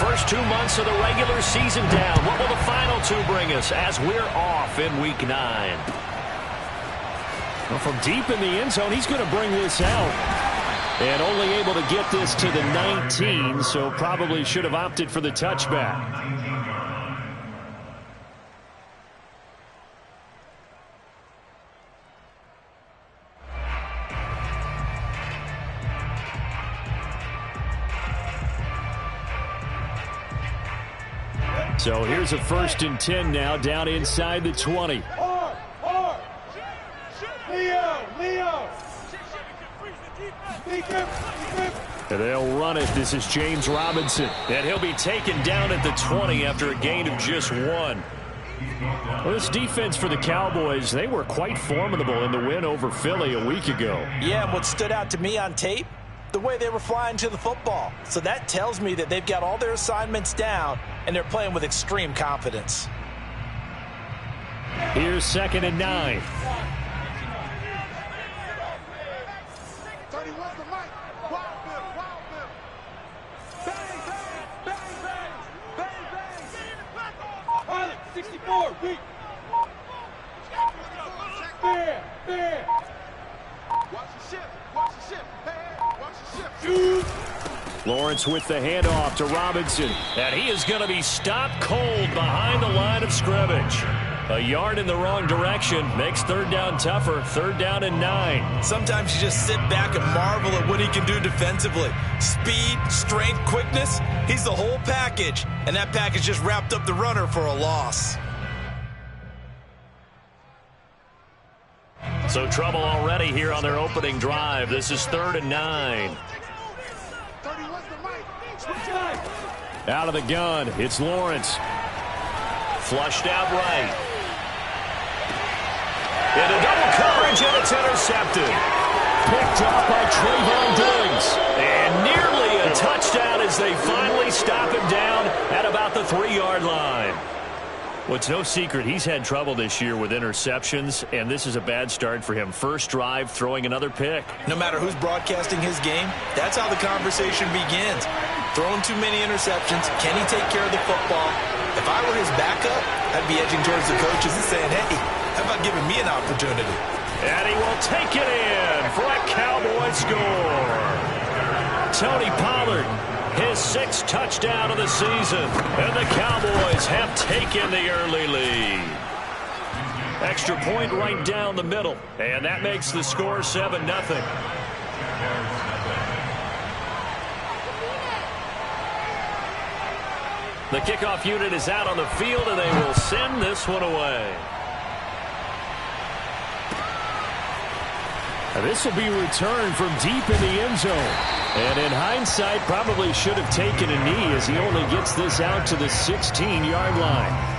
First 2 months of the regular season down. What will the final two bring us as we're off in Week 9? Well, from deep in the end zone, he's going to bring this out. And only able to get this to the 19, so probably should have opted for the touchback. So here's a 1st and 10 now, down inside the 20. And they'll run it. This is James Robinson. And he'll be taken down at the 20 after a gain of just 1. Well, this defense for the Cowboys, they were quite formidable in the win over Philly a week ago. Yeah, and what stood out to me on tape, the way they were flying to the football. So that tells me that they've got all their assignments down, and they're playing with extreme confidence. Here's 2nd and 9. Lawrence with the handoff to Robinson. And he is going to be stopped cold behind the line of scrimmage. A yard in the wrong direction makes 3rd down tougher. 3rd down and 9. Sometimes you just sit back and marvel at what he can do defensively. Speed, strength, quickness. He's the whole package. And that package just wrapped up the runner for a loss. So trouble already here on their opening drive. This is 3rd and 9. Out of the gun, it's Lawrence. Flushed out right. Into double coverage, and it's intercepted. Picked off by Trayvon Diggs. And nearly a touchdown as they finally stop him down at about the 3-yard line. Well, it's no secret he's had trouble this year with interceptions, and this is a bad start for him. First drive, throwing another pick. No matter who's broadcasting his game, that's how the conversation begins. Throwing too many interceptions. Can he take care of the football? If I were his backup, I'd be edging towards the coaches and saying, hey, how about giving me an opportunity? And he will take it in for a Cowboy score. Tony Pollard, his 6th touchdown of the season. And the Cowboys have taken the early lead. Extra point right down the middle. And that makes the score 7-0. The kickoff unit is out on the field, and they will send this one away. And this will be returned from deep in the end zone. And in hindsight, probably should have taken a knee as he only gets this out to the 16-yard line.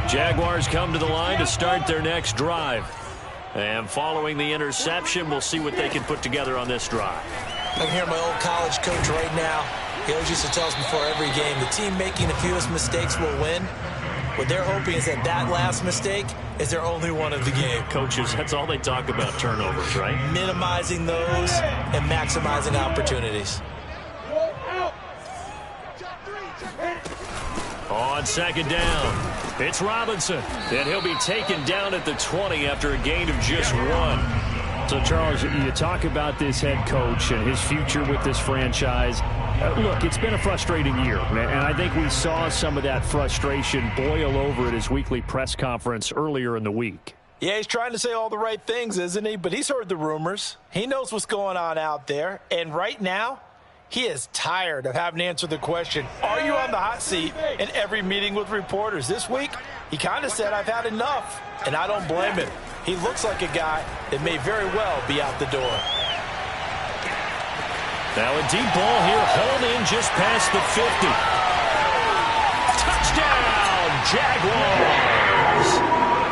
Jaguars come to the line to start their next drive. And following the interception, we'll see what they can put together on this drive. I can hear my old college coach right now. He always used to tell us before every game, the team making the fewest mistakes will win. What they're hoping is that that last mistake is their only one of the game. Coaches, that's all they talk about, turnovers, right? Minimizing those and maximizing opportunities. On second down, it's Robinson, and he'll be taken down at the 20 after a gain of just 1. So, Charles, you talk about this head coach and his future with this franchise. Look, it's been a frustrating year, and I think we saw some of that frustration boil over at his weekly press conference earlier in the week. Yeah, he's trying to say all the right things, isn't he? But he's heard the rumors. He knows what's going on out there, and right now, he is tired of having to answer the question, are you on the hot seat in every meeting with reporters? This week, he kind of said, I've had enough, and I don't blame him. He looks like a guy that may very well be out the door. Now a deep ball here, hauled in just past the 50. Touchdown, Jaguars!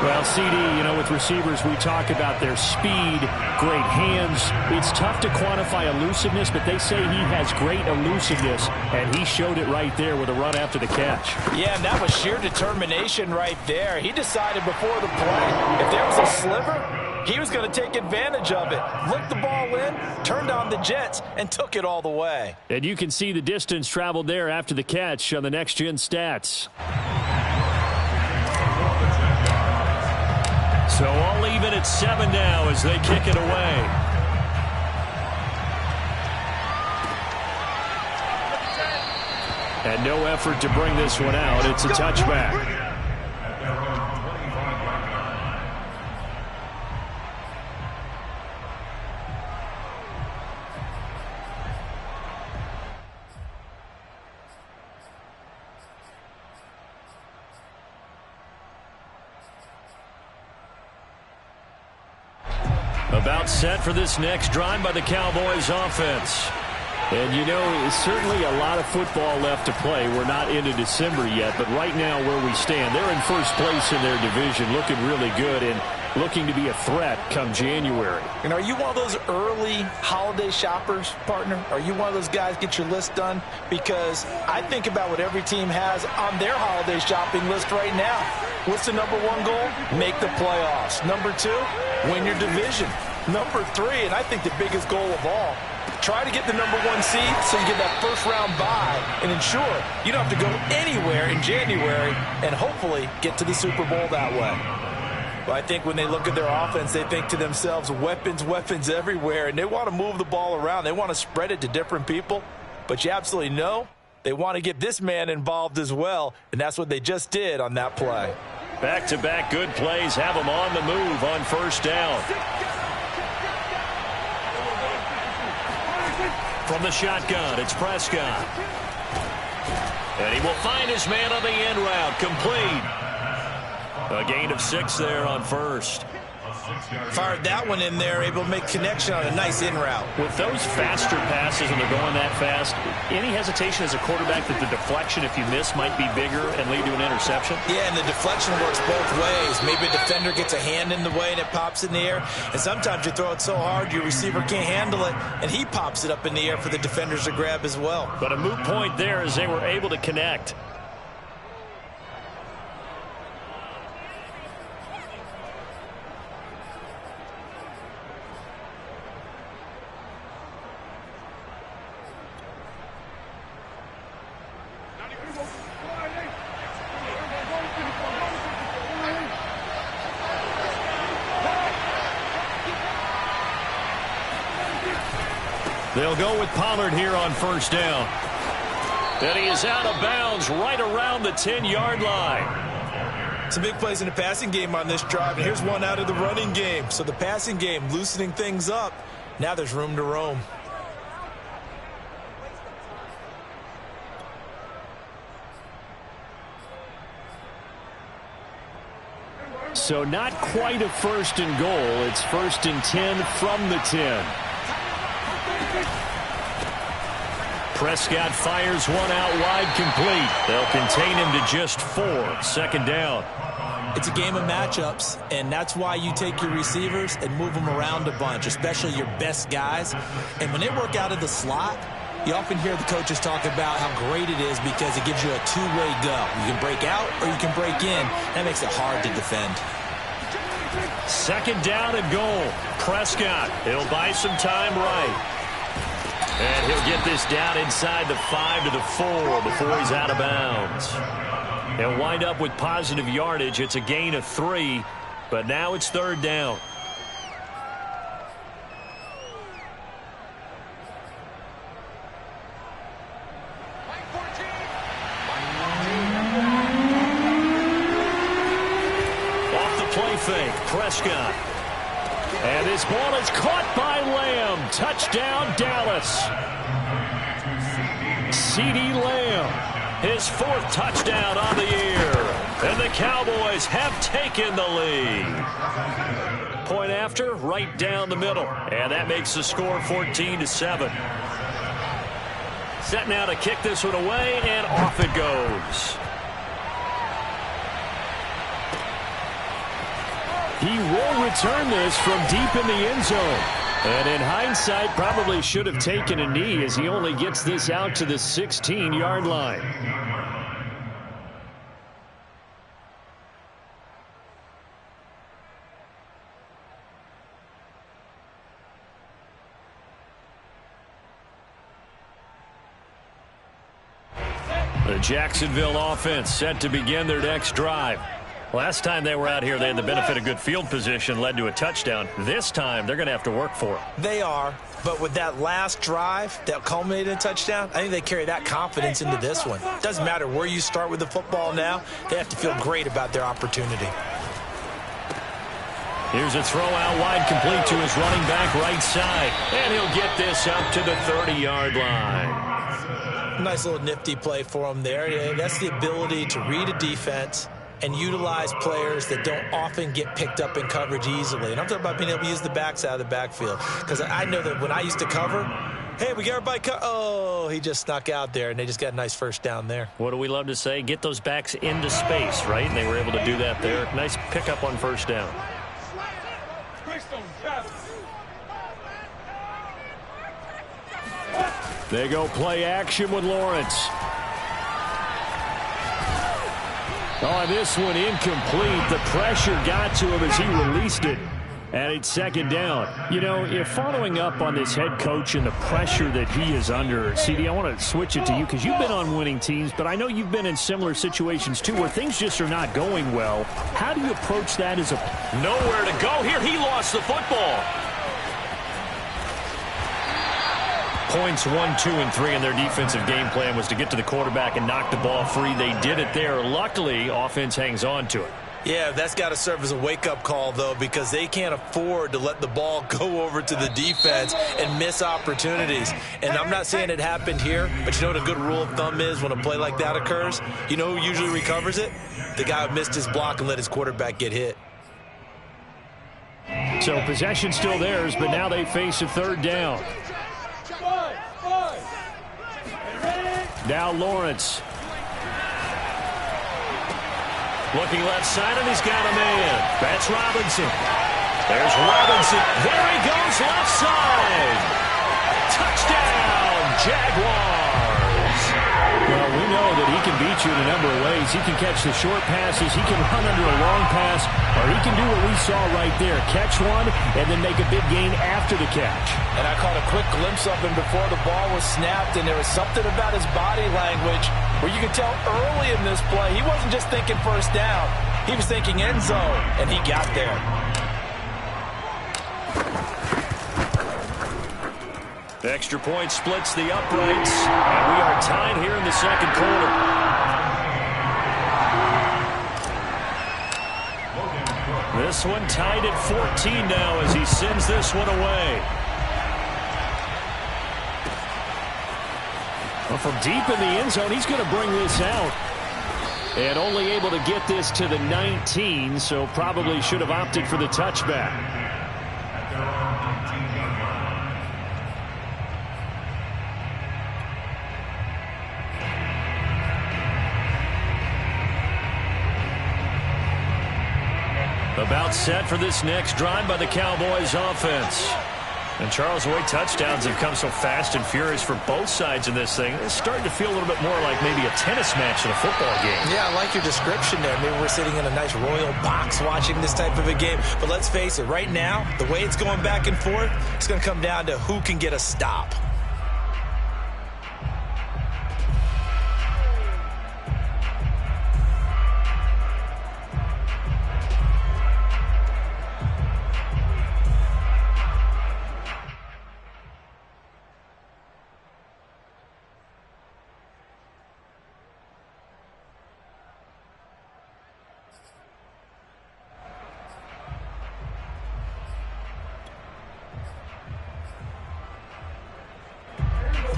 Well, CD, with receivers, we talk about their speed, great hands. It's tough to quantify elusiveness, but they say he has great elusiveness, and he showed it right there with a run after the catch. Yeah, and that was sheer determination right there. He decided before the play, if there was a sliver, he was going to take advantage of it. Looked the ball in, turned on the jets, and took it all the way. And you can see the distance traveled there after the catch on the next-gen stats. So all even at 7 now as they kick it away. And no effort to bring this one out. It's a touchback. About set for this next drive by the Cowboys offense. And certainly a lot of football left to play. We're not into December yet, but right now where we stand, they're in first place in their division, looking really good and looking to be a threat come January. And are you one of those early holiday shoppers, partner? Are you one of those guys get your list done? Because I think about what every team has on their holiday shopping list right now. What's the number one goal? Make the playoffs. Number 2, win your division. Number 3, and I think the biggest goal of all, try to get the number 1 seed so you get that first-round bye and ensure you don't have to go anywhere in January and hopefully get to the Super Bowl that way. But I think when they look at their offense, they think to themselves, weapons, weapons everywhere, and they want to move the ball around. They want to spread it to different people, but you absolutely know they want to get this man involved as well, and that's what they just did on that play. Back-to-back good plays have them on the move on first down. From the shotgun, it's Prescott. And he will find his man on the end route, complete. A gain of 6 there on first. Fired that one in there, able to make connection on a nice in route. With those faster passes when they're going that fast, any hesitation as a quarterback that the deflection, if you miss, might be bigger and lead to an interception? Yeah, and the deflection works both ways. Maybe a defender gets a hand in the way and it pops in the air, and sometimes you throw it so hard your receiver can't handle it, and he pops it up in the air for the defenders to grab as well. But a moot point there as they were able to connect. They'll go with Pollard here on first down. And he is out of bounds right around the 10-yard line. Some big plays in the passing game on this drive, and here's one out of the running game. So the passing game loosening things up. Now there's room to roam. So not quite a first and goal. It's first and 10 from the 10. Prescott fires one out wide, complete. They'll contain him to just 4. Second down. It's a game of matchups, and that's why you take your receivers and move them around a bunch, especially your best guys. And when they work out of the slot, you often hear the coaches talk about how great it is because it gives you a two-way go. You can break out or you can break in. That makes it hard to defend. Second down and goal. Prescott, he'll buy some time right. And he'll get this down inside the 5 to the 4 before he's out of bounds. He'll wind up with positive yardage. It's a gain of 3, but now it's third down. Off the play fake, Prescott. And this ball is caught by Lamb. Touchdown, Dallas. CeeDee Lamb, his 4th touchdown on the year. And the Cowboys have taken the lead. Point after, right down the middle. And that makes the score 14-7. Set now to kick this one away, and off it goes. He will return this from deep in the end zone. And in hindsight, probably should have taken a knee as he only gets this out to the 16-yard line. The Jacksonville offense set to begin their next drive. Last time they were out here, they had the benefit of good field position, led to a touchdown. This time, they're going to have to work for it. They are, but with that last drive that culminated in a touchdown, I think they carry that confidence into this one. Doesn't matter where you start with the football now, they have to feel great about their opportunity. Here's a throw out wide, complete to his running back right side. And he'll get this up to the 30-yard line. Nice little nifty play for him there. That's the ability to read a defense and utilize players that don't often get picked up in coverage easily. And I'm talking about being able to use the backs out of the backfield. Because I know that when I used to cover, hey, we got everybody oh, he just snuck out there, and they just got a nice first down there. What do we love to say? Get those backs into space, right? And they were able to do that there. Nice pickup on first down. They go play action with Lawrence. Oh, this one incomplete. The pressure got to him as he released it. And it's second down. You know, if following up on this head coach and the pressure that he is under, CD, I want to switch it to you because you've been on winning teams, but I know you've been in similar situations too where things just are not going well. How do you approach that as a... Nowhere to go here. He lost the football. Points 1, 2, and 3 in their defensive game plan was to get to the quarterback and knock the ball free. They did it there. Luckily, offense hangs on to it. Yeah, that's got to serve as a wake-up call, though, because they can't afford to let the ball go over to the defense and miss opportunities. And I'm not saying it happened here, but you know what a good rule of thumb is when a play like that occurs? You know who usually recovers it? The guy who missed his block and let his quarterback get hit. So possession still theirs, but now they face a third down. Now Lawrence. Looking left side, and he's got a man. That's Robinson. There's Robinson. There he goes, left side. Touchdown, Jaguars. Well, we know that he can beat you in a number of ways. He can catch the short passes. He can run under a long pass. Or he can do what we saw right there. Catch one and then make a big gain after the catch. And I caught a quick glimpse of him before the ball was snapped, and there was something about his body language where you could tell early in this play he wasn't just thinking first down. He was thinking end zone, and he got there. The extra point splits the uprights, and we are tied here in the second quarter. This one tied at 14 now as he sends this one away. Well, from deep in the end zone, he's going to bring this out. And only able to get this to the 19, so probably should have opted for the touchback. About set for this next drive by the Cowboys offense. And Charles, the way touchdowns have come so fast and furious for both sides in this thing, it's starting to feel a little bit more like maybe a tennis match in a football game. Yeah, I like your description there. Maybe we're sitting in a nice royal box watching this type of a game. But let's face it, right now, the way it's going back and forth, it's going to come down to who can get a stop.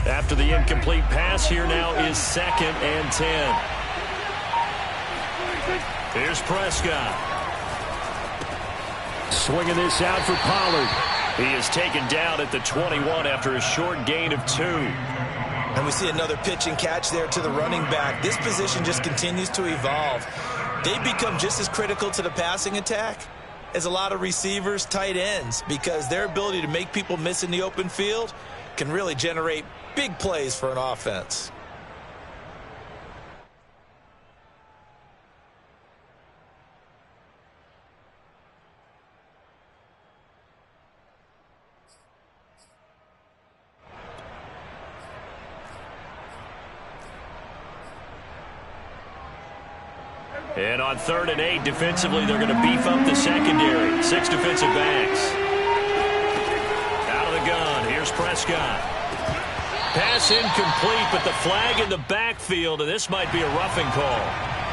After the incomplete pass, here now is 2nd and 10. Here's Prescott. Swinging this out for Pollard. He is taken down at the 21 after a short gain of 2. And we see another pitch and catch there to the running back. This position just continues to evolve. They become just as critical to the passing attack is a lot of receivers, tight ends, because their ability to make people miss in the open field can really generate big plays for an offense. And on 3rd and 8, defensively, they're going to beef up the secondary. 6 defensive backs. Out of the gun. Here's Prescott. Pass incomplete, but the flag in the backfield, and this might be a roughing call.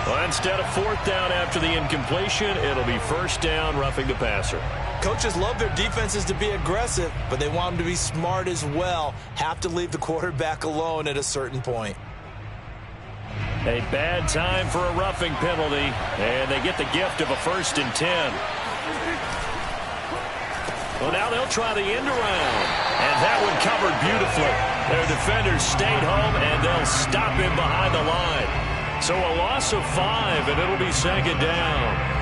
Well, instead of 4th down after the incompletion, it'll be 1st down, roughing the passer. Coaches love their defenses to be aggressive, but they want them to be smart as well. Have to leave the quarterback alone at a certain point. A bad time for a roughing penalty, and they get the gift of a 1st and 10. Well, now they'll try the end around, and that one covered beautifully. Their defenders stayed home, and they'll stop him behind the line. So a loss of 5, and it'll be 2nd down.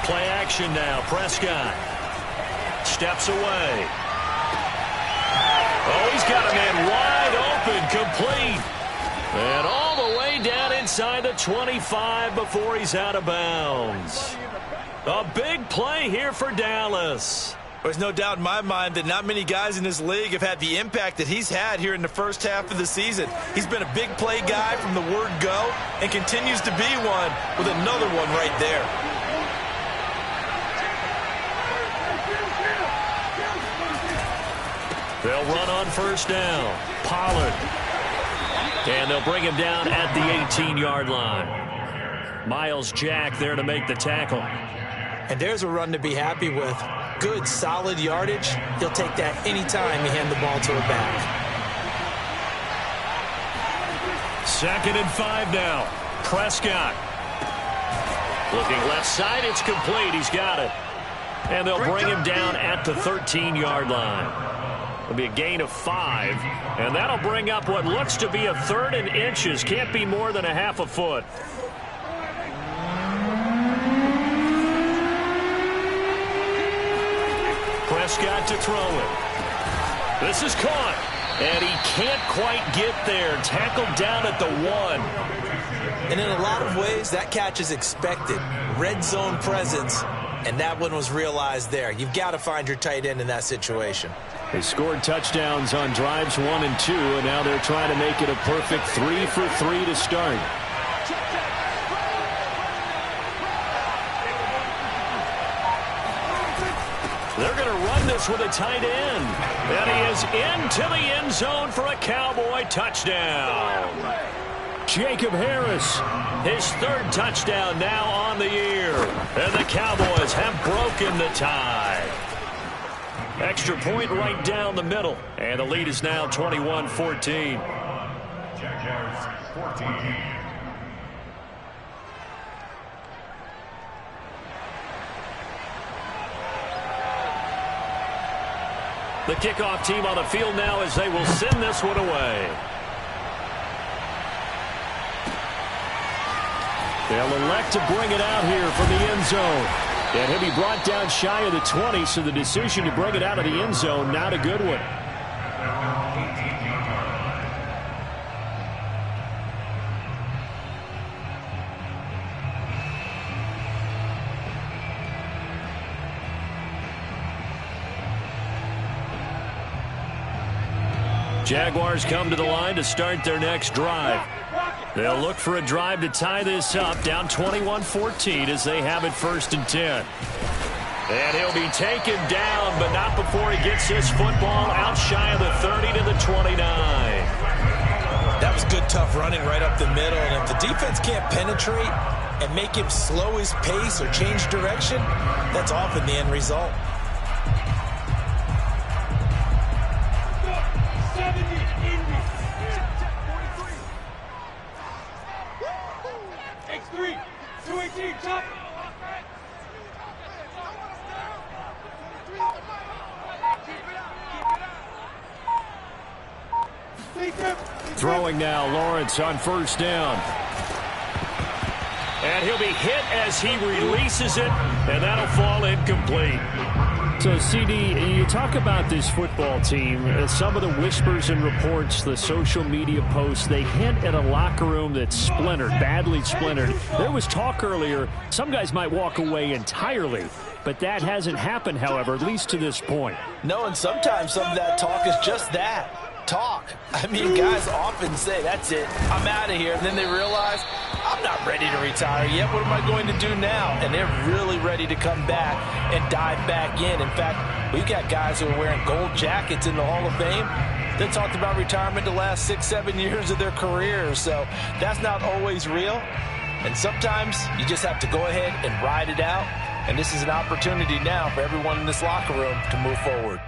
Play action now. Prescott steps away. Oh, he's got a man wide open, complete. And all the way down inside the 25 before he's out of bounds. A big play here for Dallas. There's no doubt in my mind that not many guys in this league have had the impact that he's had here in the first half of the season. He's been a big play guy from the word go and continues to be one with another one right there. They'll run on 1st down. Pollard. And they'll bring him down at the 18-yard line. Miles Jack there to make the tackle. And there's a run to be happy with. Good, solid yardage. He'll take that anytime you hand the ball to a back. 2nd and 5 now. Prescott. Looking left side. It's complete. He's got it. And they'll bring him down at the 13-yard line. It'll be a gain of 5, and that'll bring up what looks to be a 3rd and inches. Can't be more than a half a foot. Prescott to throw it. This is caught, and he can't quite get there. Tackled down at the 1. And in a lot of ways, that catch is expected. Red zone presence, and that one was realized there. You've got to find your tight end in that situation. They scored touchdowns on drives 1 and 2, and now they're trying to make it a perfect 3 for 3 to start. They're going to run this with a tight end. And he is into the end zone for a Cowboy touchdown. Jacob Harris, his 3rd touchdown now on the year. And the Cowboys have broken the tie. Extra point right down the middle. And the lead is now 21-14. Jack Harris, 14. The kickoff team on the field now as they will send this one away. They'll elect to bring it out here from the end zone. And he'll be brought down shy of the 20, so the decision to bring it out of the end zone, not a good one. Jaguars come to the line to start their next drive. They'll look for a drive to tie this up, down 21-14 as they have it 1st and 10. And he'll be taken down, but not before he gets this football out shy of the 30 to the 29. That was good, tough running right up the middle, and if the defense can't penetrate and make him slow his pace or change direction, that's often the end result. Throwing now, Lawrence on first down. And he'll be hit as he releases it, and that'll fall incomplete. So, CD, you talk about this football team, some of the whispers and reports, the social media posts, they hint at a locker room that's splintered, badly splintered. There was talk earlier, some guys might walk away entirely, but that hasn't happened, however, at least to this point. No, and sometimes some of that talk is just that. Talk. I mean, guys often say, that's it, I'm out of here. And then they realize, I'm not ready to retire yet. What am I going to do now? And they're really ready to come back and dive back in. In fact, we've got guys who are wearing gold jackets in the Hall of Fame that talked about retirement the last 6-7 years of their careers. So that's not always real. And sometimes you just have to go ahead and ride it out. And this is an opportunity now for everyone in this locker room to move forward.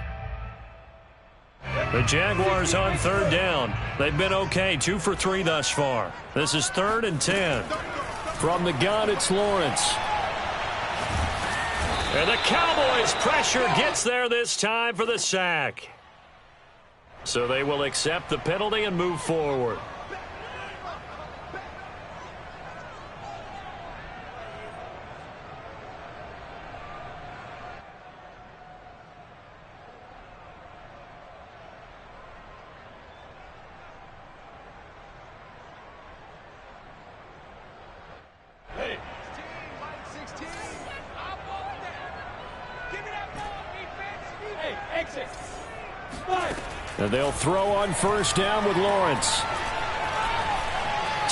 The Jaguars on third down. They've been okay, 2 for 3 thus far. This is 3rd and 10. From the gun, it's Lawrence. And the Cowboys' pressure gets there this time for the sack. So they will accept the penalty and move forward. And they'll throw on first down with Lawrence.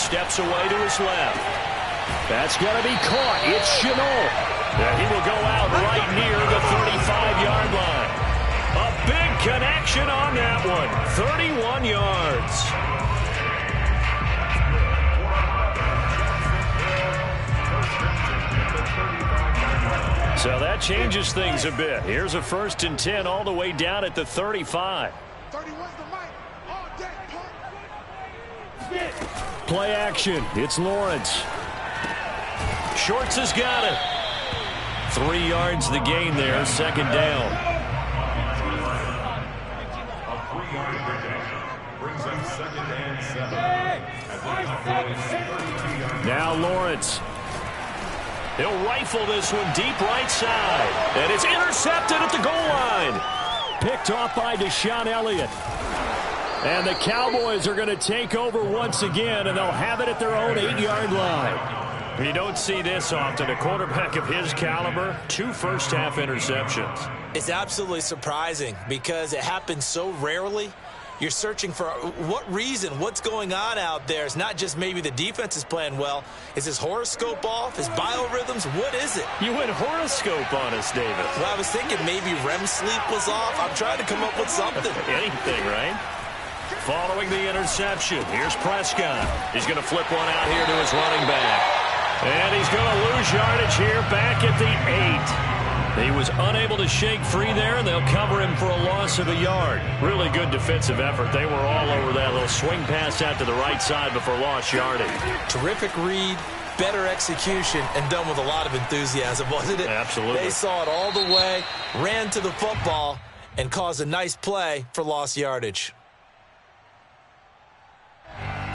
Steps away to his left. That's going to be caught. It's Chenault. And he will go out right near the 35-yard line. A big connection on that one. 31 yards. So that changes things a bit. Here's a 1st and 10 all the way down at the 35. Play action. It's Lawrence. Shorts has got it. 3 yards the gain there. 2nd down. A 3-yard pickup brings up 2nd and 7. Now Lawrence. He'll rifle this one deep right side. And it's intercepted at the goal line. Picked off by Deshaun Elliott. And the Cowboys are going to take over once again, and they'll have it at their own 8-yard line. You don't see this often. A quarterback of his caliber, 2 first-half interceptions. It's absolutely surprising because it happens so rarely. You're searching for what reason, what's going on out there. It's not just maybe the defense is playing well. Is his horoscope off? His biorhythms? What is it? You went horoscope on us, David. Well, I was thinking maybe REM sleep was off. I'm trying to come up with something. Anything, right? Following the interception, here's Prescott. He's going to flip one out here to his running back. And he's going to lose yardage here back at the 8. He was unable to shake free there, and they'll cover him for a loss of a yard. Really good defensive effort. They were all over that little swing pass out to the right side before lost yardage. Terrific read, better execution, and done with a lot of enthusiasm, wasn't it? Absolutely. They saw it all the way, ran to the football, and caused a nice play for lost yardage.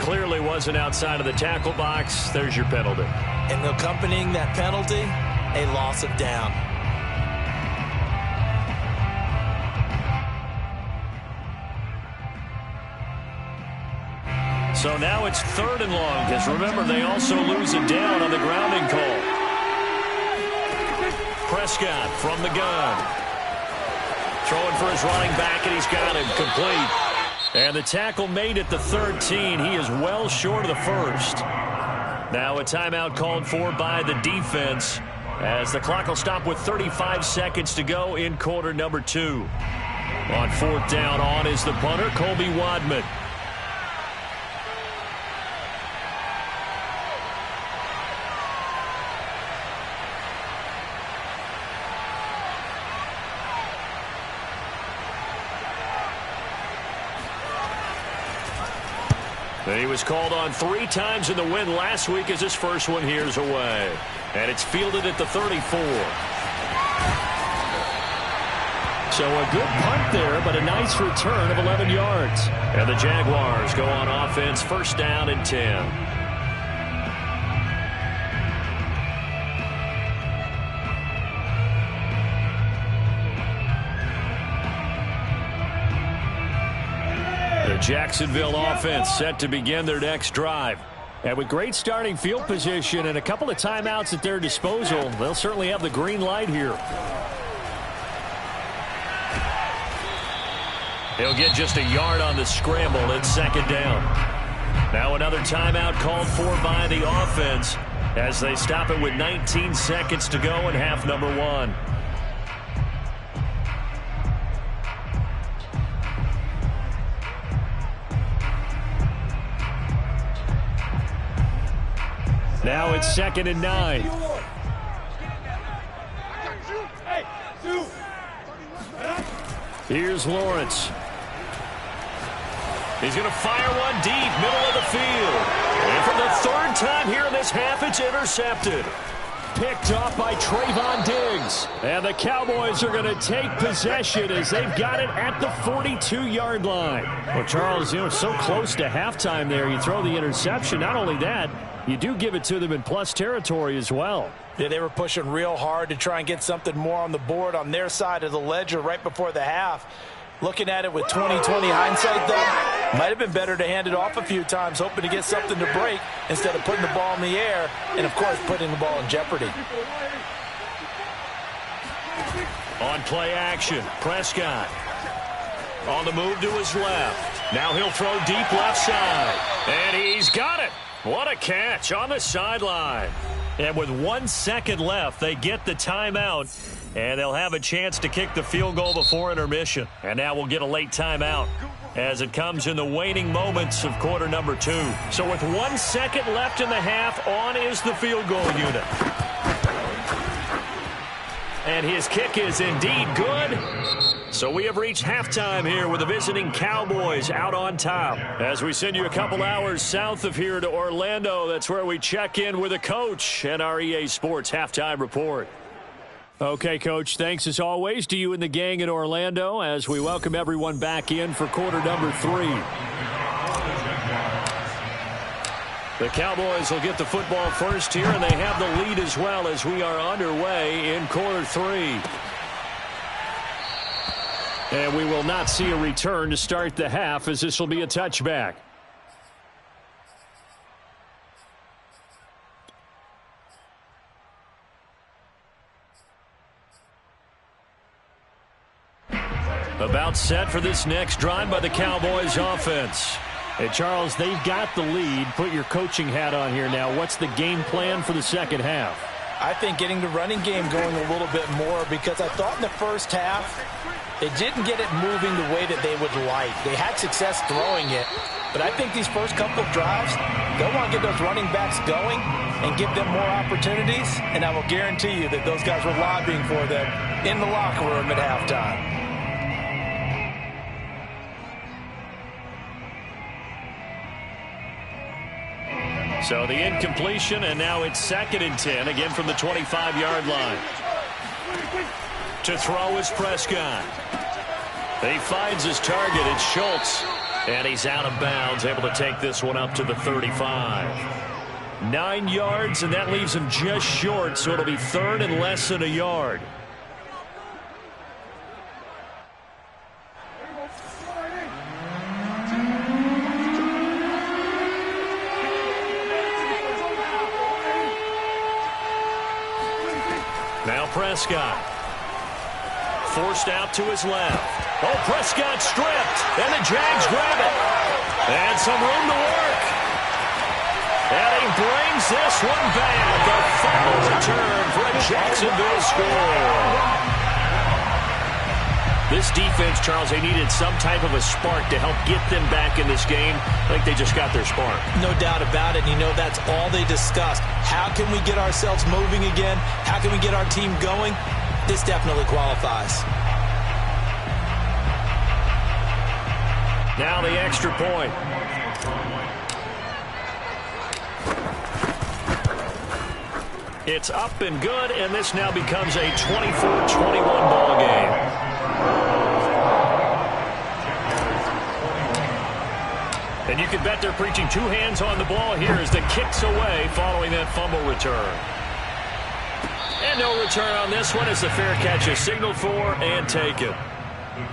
Clearly wasn't outside of the tackle box. There's your penalty. And accompanying that penalty, a loss of down. So now it's 3rd and long, because remember, they also lose it down on the grounding call. Prescott from the gun. Throwing for his running back, and he's got him complete. And the tackle made at the 13. He is well short of the 1st. Now a timeout called for by the defense, as the clock will stop with 35 seconds to go in quarter number 2. On 4th down, on is the punter, Colby Wadman. He was called on 3 times in the win last week as his first one here's away. And it's fielded at the 34. So a good punt there, but a nice return of 11 yards. And the Jaguars go on offense, first down and 10. The Jacksonville offense set to begin their next drive. And with great starting field position and a couple of timeouts at their disposal, they'll certainly have the green light here. He'll get just a yard on the scramble. It's second down. Now another timeout called for by the offense as they stop it with 19 seconds to go in half number 1. Now it's second and 9. Here's Lawrence. He's going to fire one deep, middle of the field. And for the third time here in this half, it's intercepted. Picked off by Trayvon Diggs. And the Cowboys are going to take possession as they've got it at the 42-yard line. Well, Charles, so close to halftime there. You throw the interception. Not only that, you do give it to them in plus territory as well. Yeah, they were pushing real hard to try and get something more on the board on their side of the ledger right before the half. Looking at it with 20/20 hindsight, though, might have been better to hand it off a few times, hoping to get something to break instead of putting the ball in the air and, of course, putting the ball in jeopardy. On play action, Prescott. On the move to his left. Now he'll throw deep left side. And he's got it. What a catch on the sideline. And with 1 second left, they get the timeout. And they'll have a chance to kick the field goal before intermission. And now we'll get a late timeout as it comes in the waning moments of quarter number 2. So with 1 second left in the half, on is the field goal unit. And his kick is indeed good. So we have reached halftime here with the visiting Cowboys out on top. As we send you a couple hours south of here to Orlando, that's where we check in with a coach and our EA Sports Halftime Report. Okay, Coach, thanks as always to you and the gang in Orlando as we welcome everyone back in for quarter number 3. The Cowboys will get the football first here, and they have the lead as well as we are underway in quarter 3. And we will not see a return to start the half as this will be a touchback. About set for this next drive by the Cowboys offense. And Charles, they've got the lead. Put your coaching hat on here now. What's the game plan for the second half? I think getting the running game going a little bit more, because I thought in the first half they didn't get it moving the way that they would like. They had success throwing it, but I think these first couple of drives, they'll want to get those running backs going and give them more opportunities, and I will guarantee you that those guys were lobbying for them in the locker room at halftime. So the incompletion, and now it's second and 10, again from the 25-yard line. To throw is Prescott. He finds his target. It's Schultz. And he's out of bounds, able to take this one up to the 35. 9 yards, and that leaves him just short, so it'll be third and less than a yard. Now Prescott. Forced out to his left. Oh, Prescott stripped. And the Jags grab it. And some room to work. And he brings this one back. A final return for a Jacksonville score. This defense, Charles, they needed some type of a spark to help get them back in this game. I think they just got their spark. No doubt about it. That's all they discussed. How can we get ourselves moving again? How can we get our team going? This definitely qualifies. Now the extra point. It's up and good, and this now becomes a 24-21 ball game. And you can bet they're preaching two hands on the ball here as the kick's away following that fumble return. And no return on this one as the fair catch is signaled for and taken. The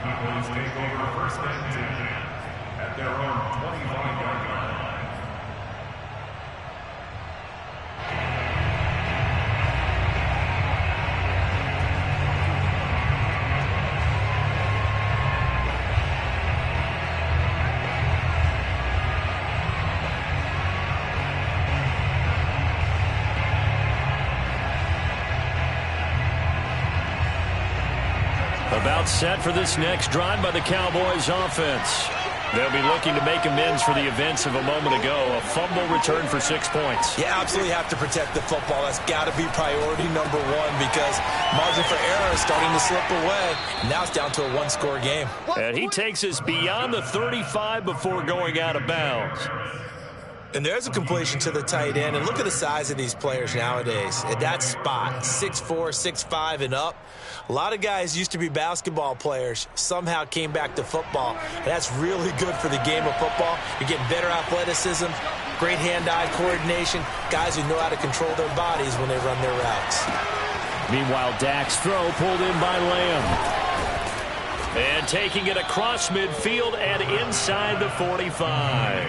Cowboys take over first and 10 at their own 25-yard line. About set for this next drive by the Cowboys offense. They'll be looking to make amends for the events of a moment ago. A fumble return for 6 points. You absolutely have to protect the football. That's got to be priority number one because margin for error is starting to slip away. Now it's down to a one-score game. And he takes us beyond the 35 before going out of bounds. And there's a completion to the tight end. And look at the size of these players nowadays. At that spot, 6'4", 6'5", and up. A lot of guys used to be basketball players, somehow came back to football. And that's really good for the game of football. You're getting better athleticism, great hand-eye coordination, guys who know how to control their bodies when they run their routes. Meanwhile, Dak's throw pulled in by Lamb. And taking it across midfield and inside the 45.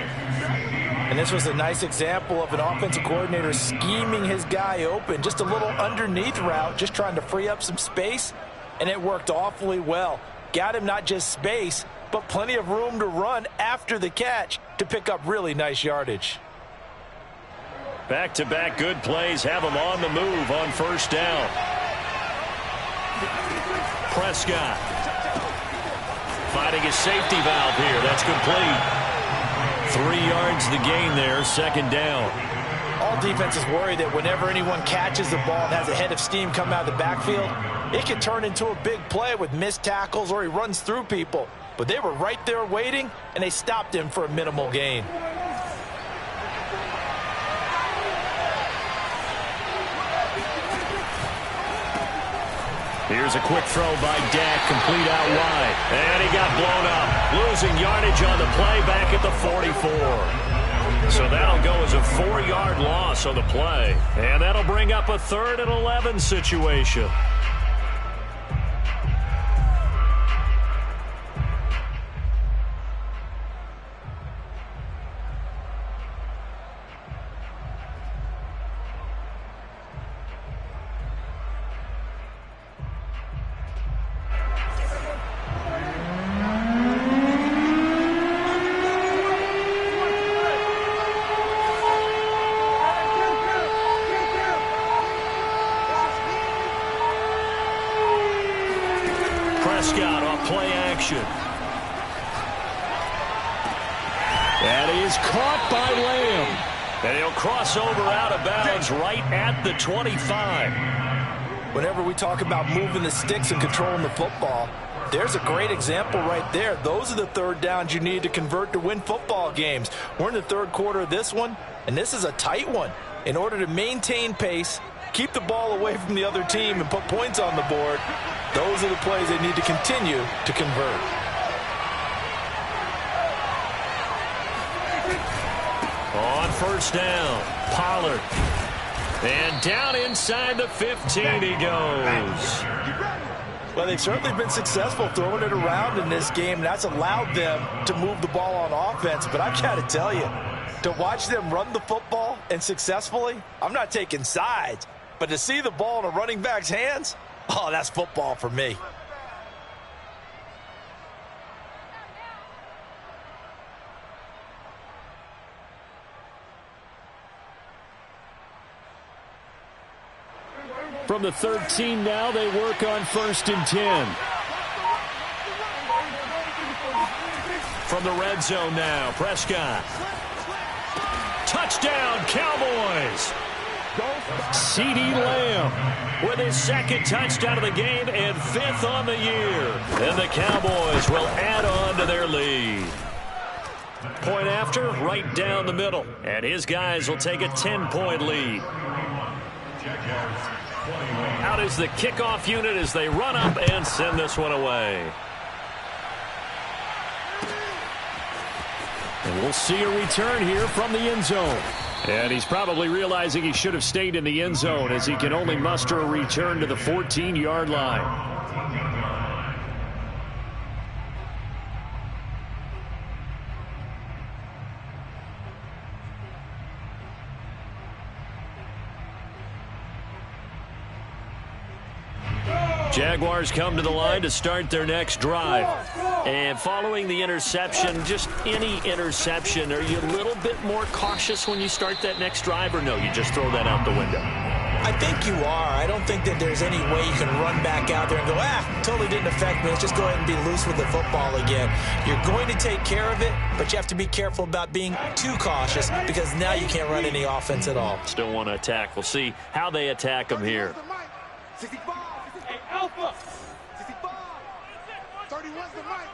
And this was a nice example of an offensive coordinator scheming his guy open. Just a little underneath route, just trying to free up some space, and it worked awfully well. Got him not just space, but plenty of room to run after the catch to pick up really nice yardage. Back-to-back good plays have him on the move on first down. Prescott finding his safety valve here. That's complete. 3 yards the gain there, second down. All defenses worry that whenever anyone catches the ball and has a head of steam come out of the backfield, it can turn into a big play with missed tackles or he runs through people. But they were right there waiting, and they stopped him for a minimal gain. Here's a quick throw by Dak, complete out wide. And he got blown up. Losing yardage on the play back at the 44. So that'll go as a 4-yard loss on the play. And that'll bring up a 3rd and 11 situation. Prescott off play action. And he is caught by Lamb. And he'll cross over out of bounds right at the 25. Whenever we talk about moving the sticks and controlling the football, there's a great example right there. Those are the third downs you need to convert to win football games. We're in the third quarter of this one, and this is a tight one. In order to maintain pace, keep the ball away from the other team, and put points on the board, those are the plays they need to continue to convert. On first down, Pollard. And down inside the 15 he goes. Well, they've certainly been successful throwing it around in this game, and that's allowed them to move the ball on offense. But I've got to tell you, to watch them run the football and successfully, I'm not taking sides, but to see the ball in a running back's hands, oh, that's football for me. From the 13 now, they work on 1st and 10. From the red zone now, Prescott. Touchdown, Cowboys. CeeDee Lamb with his 2nd touchdown of the game and 5th on the year. And the Cowboys will add on to their lead. Point after, right down the middle. And his guys will take a 10-point lead. Jaguars Out is the kickoff unit as they run up and send this one away. And we'll see a return here from the end zone. And he's probably realizing he should have stayed in the end zone as he can only muster a return to the 14-yard line. Jaguars come to the line to start their next drive. And following the interception, just any interception, are you a little bit more cautious when you start that next drive, or no, you just throw that out the window? I think you are. I don't think that there's any way you can run back out there and go, totally didn't affect me. Let's just go ahead and be loose with the football again. You're going to take care of it, but you have to be careful about being too cautious because now you can't run any offense at all. Still want to attack. We'll see how they attack them here. Alpha! 65! 31's the mic!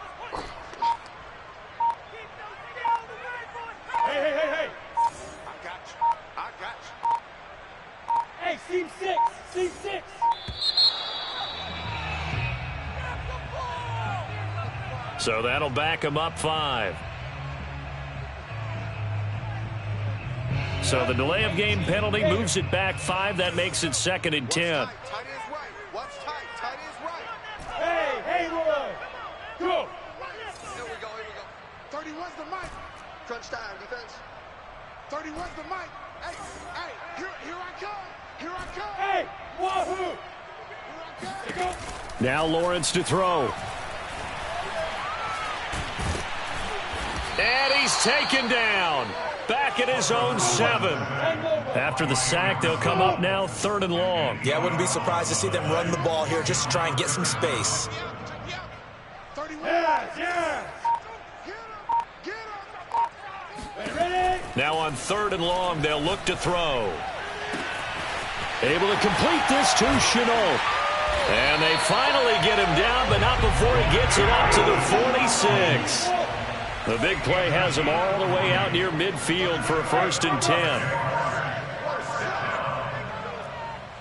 Hey! I got you. Hey, seam 6! So that'll back him up 5. So the delay of game penalty moves it back 5. That makes it 2nd and 10. Hey, Roy! Go! Here we go. 31's the mic! Crunch time, defense. 31's the mic! Hey, here I come! Hey, wahoo! Here I come! Now Lawrence to throw. And he's taken down. Back at his own 7. After the sack, they'll come up now 3rd and long. Yeah, I wouldn't be surprised to see them run the ball here just to try and get some space. 31. Yeah. Get him. Ready? Now on 3rd and long, they'll look to throw. Able to complete this to Chenault. And they finally get him down, but not before he gets it up to the 46. The big play has him all the way out near midfield for a 1st and 10.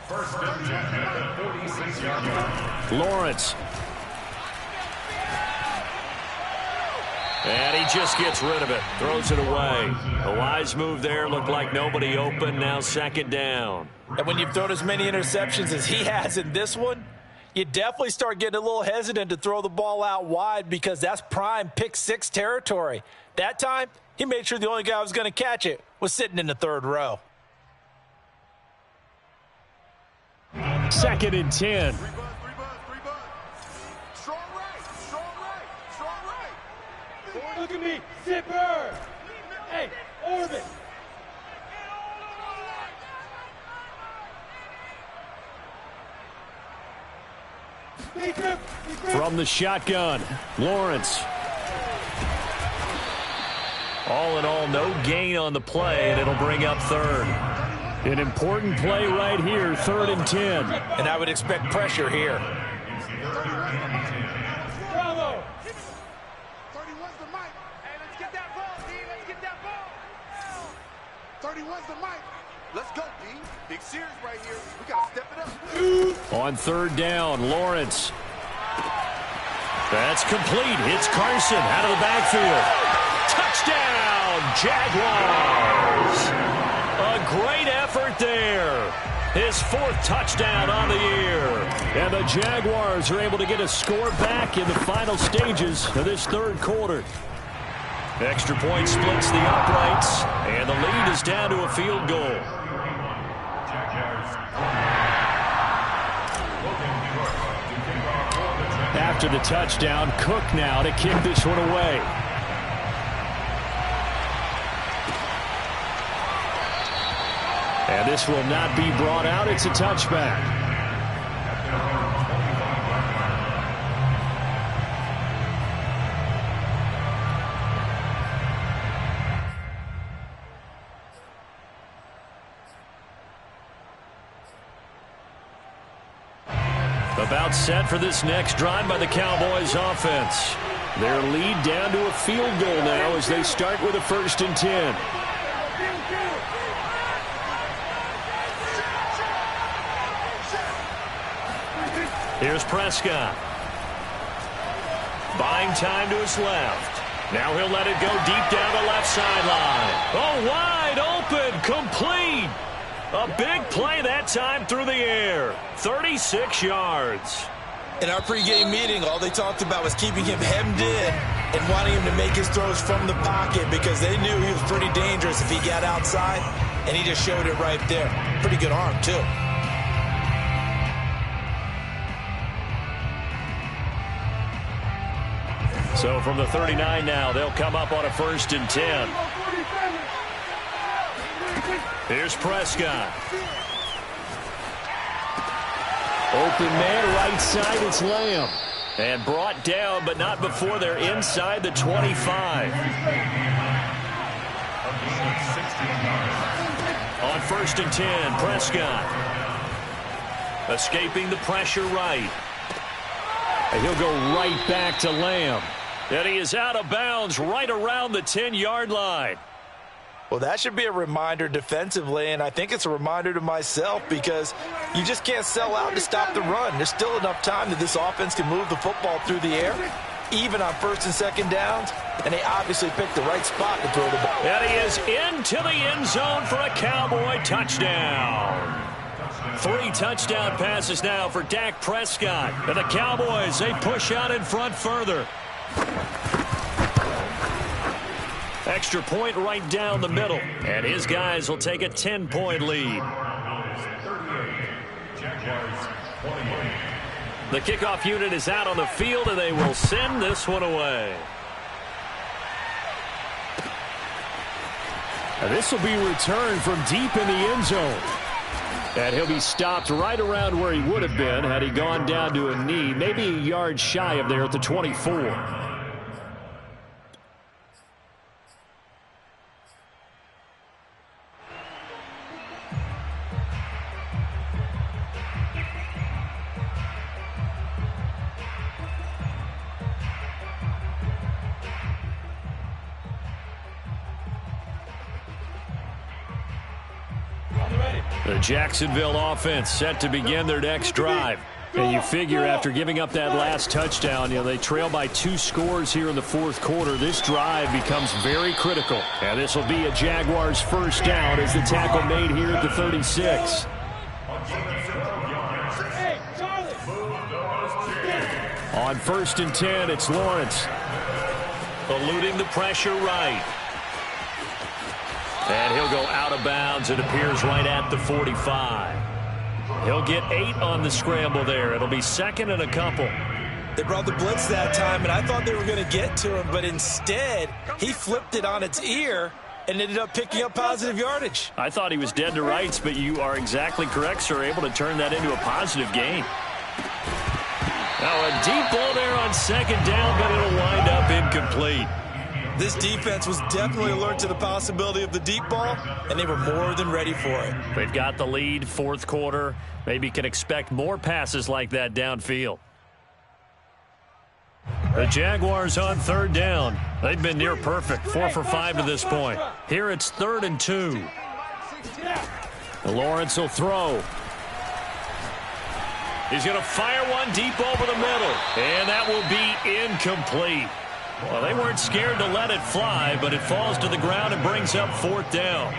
First and 10 at the 46-yard line. Lawrence. And he just gets rid of it. Throws it away. A wise move there. Looked like nobody open. Now 2nd down. And when you've thrown as many interceptions as he has in this one, you definitely start getting a little hesitant to throw the ball out wide because that's prime pick 6 territory. That time, he made sure the only guy who was going to catch it was sitting in the 3rd row. 2nd and 10. 3 bud. Strong right. Look at me, zipper. Hey, orbit. From the shotgun, Lawrence. All in all, no gain on the play, and it'll bring up 3rd. An important play right here, 3rd and 10. And I would expect pressure here. Bravo. 31's the mic. Hey, let's get that ball, D. Let's get that ball. 31's the mic. Let's go, D. Big series right here. We got to step it up. On 3rd down, Lawrence. That's complete. Hits Carson out of the backfield. Touchdown, Jaguars. A great effort there. His 4th touchdown on the year. And the Jaguars are able to get a score back in the final stages of this 3rd quarter. Extra point splits the uprights, and the lead is down to a field goal. After the touchdown, Cook now to kick this one away. And this will not be brought out. It's a touchback. About set for this next drive by the Cowboys offense. Their lead down to a field goal now as they start with a 1st and 10. Here's Prescott. Buying time to his left. Now he'll let it go deep down the left sideline. Oh, wide open, complete. A big play that time through the air. 36 yards. In our pregame meeting, all they talked about was keeping him hemmed in and wanting him to make his throws from the pocket because they knew he was pretty dangerous if he got outside, and he just showed it right there. Pretty good arm, too. So from the 39 now, they'll come up on a 1st and 10. Here's Prescott. Open man, right side, it's Lamb. And brought down, but not before they're inside the 25. On 1st and 10, Prescott. Escaping the pressure right. And he'll go right back to Lamb. And he is out of bounds right around the 10-yard line. Well, that should be a reminder defensively, and I think it's a reminder to myself because you just can't sell out to stop the run. There's still enough time that this offense can move the football through the air, even on 1st and 2nd downs, and they obviously picked the right spot to throw the ball. And he is into the end zone for a Cowboy touchdown. 3 touchdown passes now for Dak Prescott. And the Cowboys, they push out in front further. Extra point right down the middle. And his guys will take a 10-point lead. The kickoff unit is out on the field, and they will send this one away. And this will be returned from deep in the end zone. And he'll be stopped right around where he would have been had he gone down to a knee, maybe a yard shy of there at the 24. The Jacksonville offense set to begin their next drive. And you figure after giving up that last touchdown, they trail by 2 scores here in the 4th quarter. This drive becomes very critical. And this will be a Jaguars first down as the tackle made here at the 36. On 1st and 10, it's Lawrence. Eluding the pressure right. And he'll go out of bounds. It appears right at the 45. He'll get 8 on the scramble there. It'll be 2nd and a couple. They brought the blitz that time, and I thought they were going to get to him, but instead, he flipped it on its ear and ended up picking up positive yardage. I thought he was dead to rights, but you are exactly correct, sir. Able to turn that into a positive gain. Now a deep ball there on 2nd down, but it'll wind up incomplete. This defense was definitely alert to the possibility of the deep ball, and they were more than ready for it. They've got the lead, 4th quarter. Maybe can expect more passes like that downfield. The Jaguars on 3rd down. They've been near perfect, 4 for 5 to this point. Here it's 3rd and 2. Lawrence will throw. He's going to fire one deep over the middle, and that will be incomplete. Well, they weren't scared to let it fly, but it falls to the ground and brings up 4th down.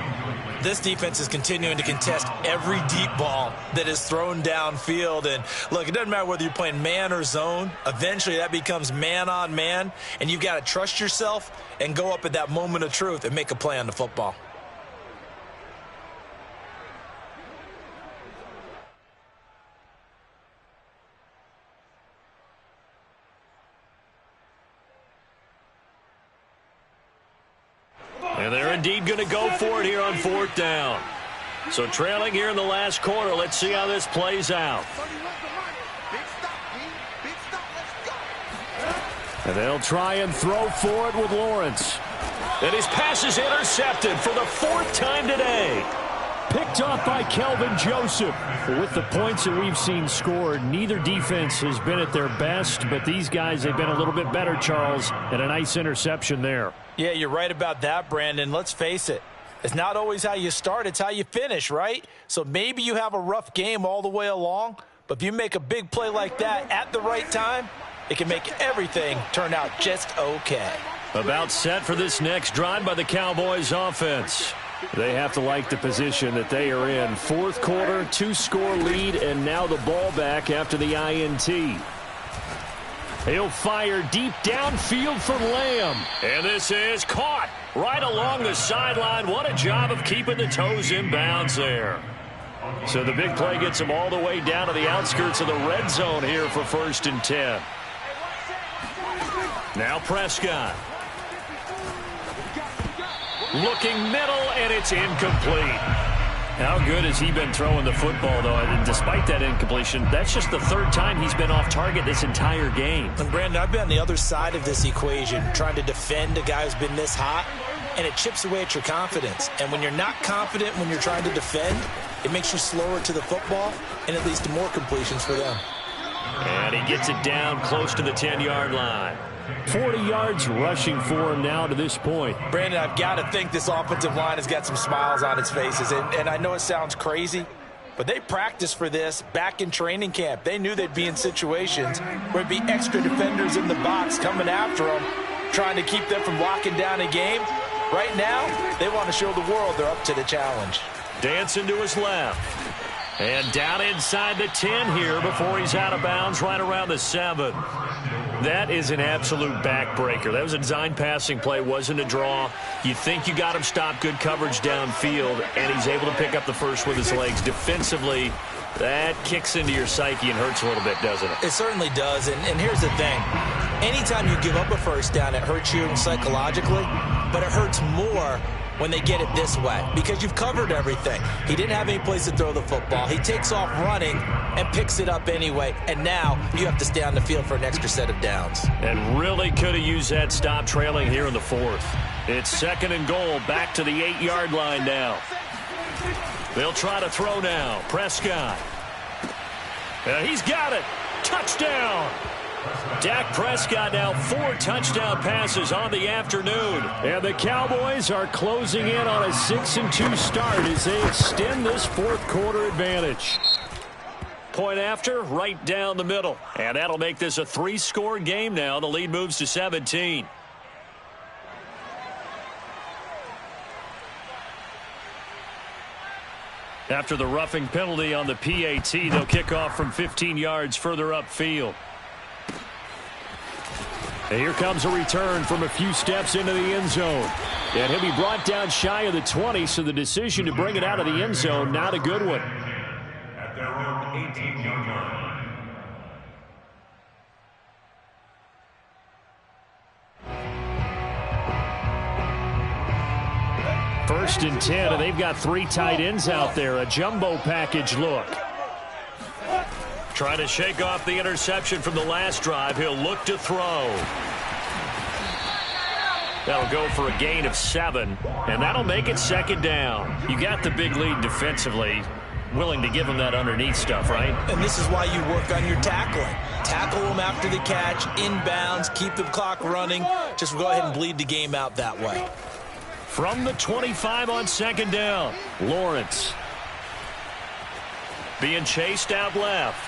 This defense is continuing to contest every deep ball that is thrown downfield. And, look, it doesn't matter whether you're playing man or zone. Eventually, that becomes man on man, and you've got to trust yourself and go up at that moment of truth and make a play on the football. And they're indeed going to go for it here on 4th down. So trailing here in the last quarter. Let's see how this plays out. And they'll try and throw for it with Lawrence. And his pass is intercepted for the 4th time today. Picked off by Kelvin Joseph. With the points that we've seen scored, neither defense has been at their best, but these guys have been a little bit better, Charles, and a nice interception there. Yeah, you're right about that, Brandon. Let's face it. It's not always how you start, it's how you finish, right? So maybe you have a rough game all the way along, But if you make a big play like that at the right time, it can make everything turn out just okay. About set for this next drive by the Cowboys offense. They have to like the position that they are in. Fourth quarter, 2-score lead, and now the ball back after the INT. He'll fire deep downfield for Lamb. And this is caught right along the sideline. What a job of keeping the toes in bounds there. So the big play gets him all the way down to the outskirts of the red zone here for 1st and 10. Now Prescott. Looking middle, and it's incomplete. How good has he been throwing the football, though? And despite that incompletion, that's just the 3rd time he's been off target this entire game. And Brandon, I've been on the other side of this equation, trying to defend a guy who's been this hot, and it chips away at your confidence. And when you're not confident when you're trying to defend, it makes you slower to the football, and it leads to more completions for them. And he gets it down close to the 10-yard line. 40 yards rushing for him now to this point. Brandon, I've got to think this offensive line has got some smiles on its faces. And I know it sounds crazy, but they practiced for this back in training camp. They knew they'd be in situations where there'd be extra defenders in the box coming after them, trying to keep them from locking down a game. Right now, they want to show the world they're up to the challenge. Dancing to his left. And down inside the 10 here before he's out of bounds right around the 7. That is an absolute backbreaker. That was a design passing play, wasn't a draw. You think you got him stopped, good coverage downfield, and he's able to pick up the first with his legs. Defensively, that kicks into your psyche and hurts a little bit, doesn't it? It certainly does, and here's the thing. Anytime you give up a first down, it hurts you psychologically, but it hurts more when they get it this way because you've covered everything. He didn't have any place to throw the football. He takes off running and picks it up anyway, and now you have to stay on the field for an extra set of downs. And really could have used that stop trailing here in the 4th. It's 2nd and goal, back to the 8-yard line now. They'll try to throw now. Prescott. He's got it. Touchdown. Dak Prescott now 4 touchdown passes on the afternoon. And the Cowboys are closing in on a 6-2 start as they extend this 4th quarter advantage. Point after, right down the middle. And that'll make this a 3-score game now. The lead moves to 17. After the roughing penalty on the PAT, they'll kick off from 15 yards further upfield. And here comes a return from a few steps into the end zone. And he'll be brought down shy of the 20, so the decision to bring it out of the end zone, not a good one. At their own 18-yard line. First and 10, and they've got 3 tight ends out there. A jumbo package look. Trying to shake off the interception from the last drive. He'll look to throw. That'll go for a gain of 7, and that'll make it 2nd down. You got the big lead defensively. Willing to give him that underneath stuff, right? And this is why you work on your tackling. Tackle him after the catch, inbounds, keep the clock running. Just go ahead and bleed the game out that way. From the 25 on 2nd down, Lawrence. Being chased out left.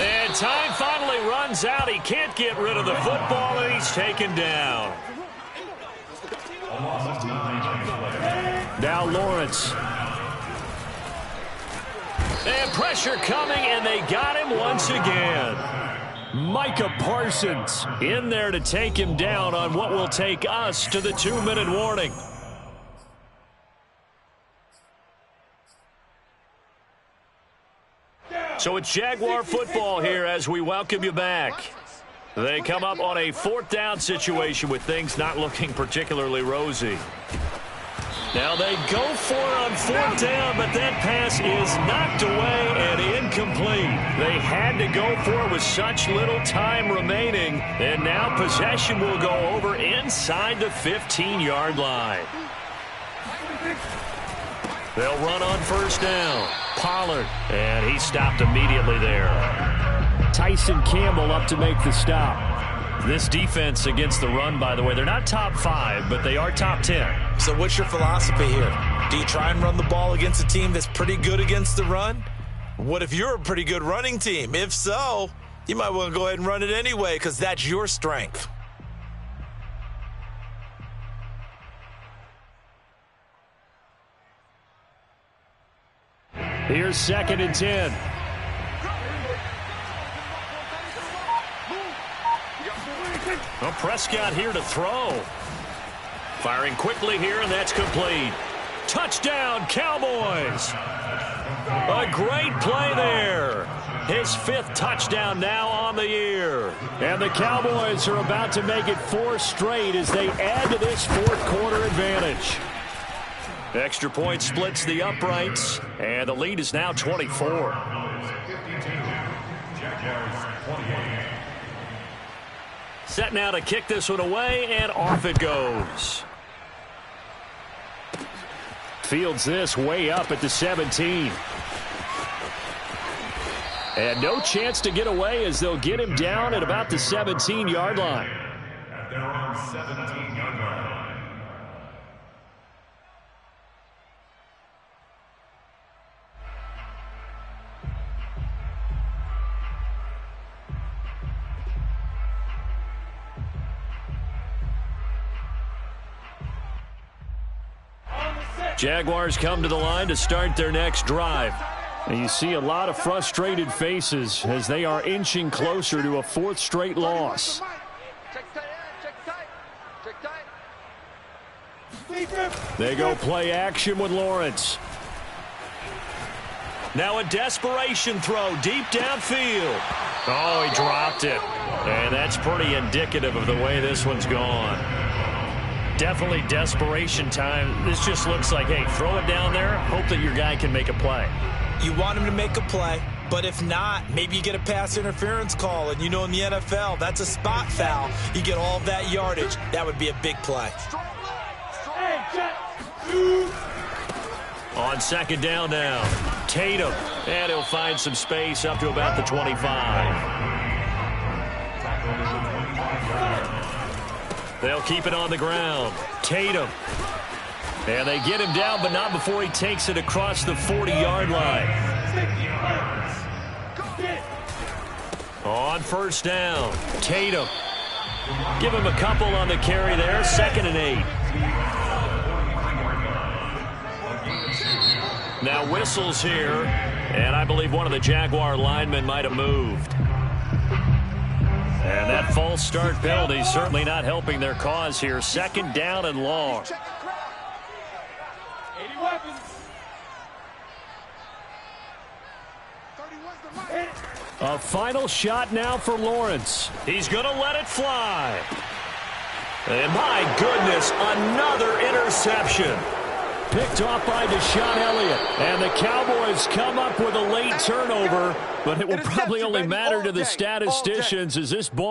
And time finally runs out. He can't get rid of the football, and he's taken down. Now Lawrence. And pressure coming, and they got him once again. Micah Parsons in there to take him down on what will take us to the 2-minute warning. So it's Jaguar football here as we welcome you back. They come up on a 4th down situation with things not looking particularly rosy. Now they go for it on 4th down, but that pass is knocked away and incomplete. They had to go for it with such little time remaining, and now possession will go over inside the 15-yard line. They'll run on 1st down. Pollard, and he stopped immediately there. Tyson Campbell up to make the stop. This defense against the run, by the way, they're not top 5, but they are top 10. So what's your philosophy here? Do you try and run the ball against a team that's pretty good against the run? What if you're a pretty good running team? If so, you might want to go ahead and run it anyway because that's your strength. Here's 2nd and 10. Well, Prescott here to throw. Firing quickly here, and that's complete. Touchdown, Cowboys. A great play there. His 5th touchdown now on the year. And the Cowboys are about to make it 4 straight as they add to this 4th quarter advantage. Extra point splits the uprights, and the lead is now 24. Set now to kick this one away, and off it goes. Fields this way up at the 17. And no chance to get away as they'll get him down at about the 17-yard line. At their own 17-yard line. Jaguars come to the line to start their next drive. And you see a lot of frustrated faces as they are inching closer to a 4th straight loss. They go play action with Lawrence. Now a desperation throw deep downfield. Oh, he dropped it. And that's pretty indicative of the way this one's gone. Definitely desperation time. This just looks like, hey, throw it down there, hope that your guy can make a play. You want him to make a play, but if not, maybe you get a pass interference call, and you know in the NFL, that's a spot foul. You get all of that yardage. That would be a big play. On 2nd down now, Tatum, and he'll find some space up to about the 25. They'll keep it on the ground. Tatum. And they get him down, but not before he takes it across the 40-yard line. On 1st down, Tatum. Give him a couple on the carry there. 2nd and 8. Now whistles here, and I believe one of the Jaguar linemen might have moved. And that false start penalty certainly not helping their cause here. 2nd down and long. A final shot now for Lawrence. He's going to let it fly. And my goodness, another interception. Picked off by Deshaun Elliott. And the Cowboys come up with a late turnover, but it will probably only matter to the statisticians as this ball